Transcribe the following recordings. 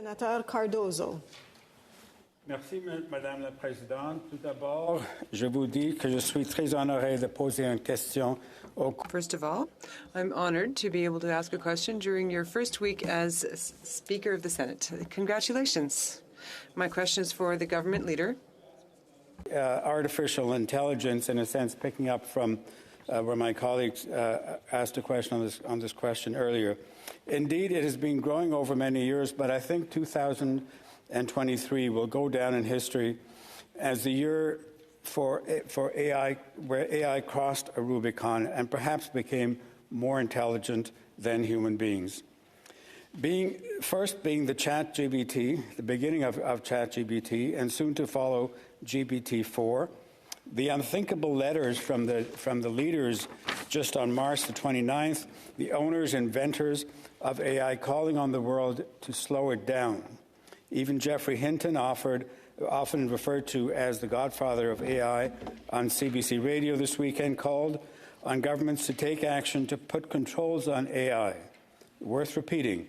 Sénateur Cardozo. Merci, Madame la Présidente. Tout d'abord, je vous dis que je suis très honoré de poser une question au... First of all, I'm honored to be able to ask a question during your first week as Speaker of the Senate. Congratulations. My question is for the government leader. Artificial intelligence, in a sense, picking up from where my colleagues asked a question on this question earlier. Indeed, it has been growing over many years, but I think 2023 will go down in history as the year for AI, where AI crossed a Rubicon and perhaps became more intelligent than human beings. Being the ChatGPT, the beginning of ChatGPT, and soon to follow GPT-4, the unthinkable letters from the leaders just on March the 29th, the owners, inventors of AI calling on the world to slow it down. Even Geoffrey Hinton, often referred to as the godfather of AI on CBC Radio this weekend, called on governments to take action to put controls on AI. Worth repeating,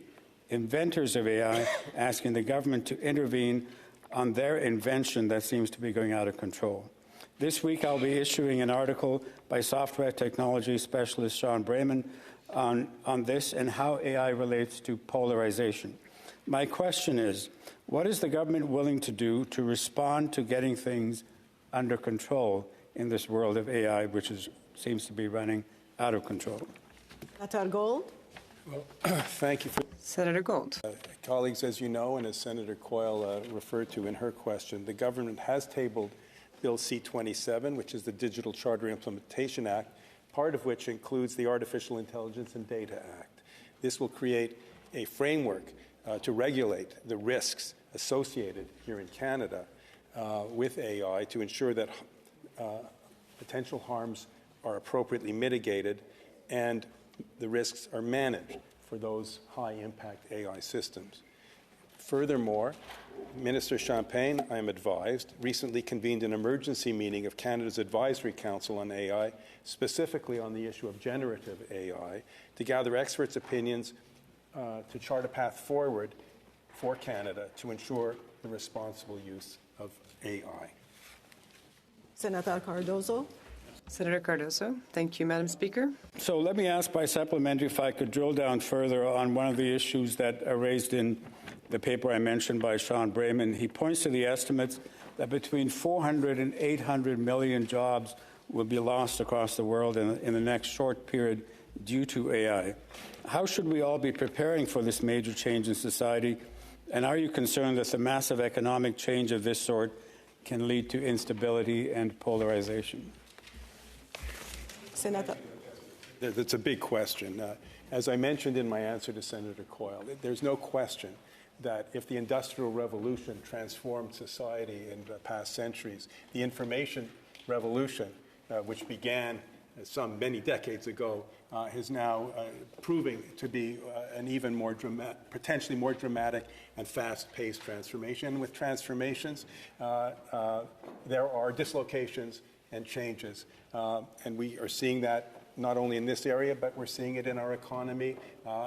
inventors of AI asking the government to intervene on their invention that seems to be going out of control. This week, I'll be issuing an article by software technology specialist Sean Brayman on this and how AI relates to polarization. My question is, what is the government willing to do to respond to getting things under control in this world of AI, which seems to be running out of control? Senator Gold. Well, thank you. Senator Gold. Colleagues, as you know, and as Senator Coyle referred to in her question, the government has tabled Bill C-27, which is the Digital Charter Implementation Act, part of which includes the Artificial Intelligence and Data Act. This will create a framework to regulate the risks associated here in Canada with AI to ensure that potential harms are appropriately mitigated and the risks are managed for those high-impact AI systems. Furthermore, Minister Champagne, I am advised, recently convened an emergency meeting of Canada's Advisory Council on AI, specifically on the issue of generative AI, to gather experts' opinions to chart a path forward for Canada to ensure the responsible use of AI. Senator Cardozo. Senator Cardozo. Thank you, Madam Speaker. So let me ask by supplementary if I could drill down further on one of the issues that are raised in the paper I mentioned by Sean Brayman. He points to the estimates that between 400 and 800 million jobs will be lost across the world in the next short period due to AI. How should we all be preparing for this major change in society? And are you concerned that the massive economic change of this sort can lead to instability and polarization? Senator. That's a big question. As I mentioned in my answer to Senator Coyle, there's no question that if the Industrial Revolution transformed society in the past centuries, the information revolution, which began many decades ago, is now proving to be an even more potentially more dramatic and fast-paced transformation. And with transformations, there are dislocations and changes. And we are seeing that not only in this area, but we're seeing it in our economy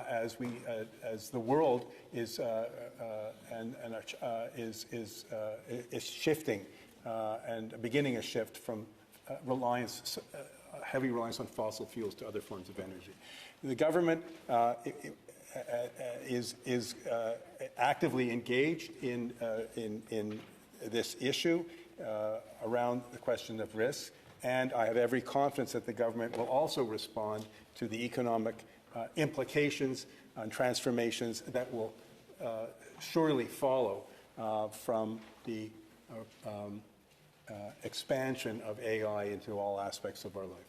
as the world is shifting and beginning a shift from heavy reliance on fossil fuels to other forms of energy. The government is actively engaged in this issue around the question of risk. And I have every confidence that the government will also respond to the economic implications and transformations that will surely follow from the expansion of AI into all aspects of our life.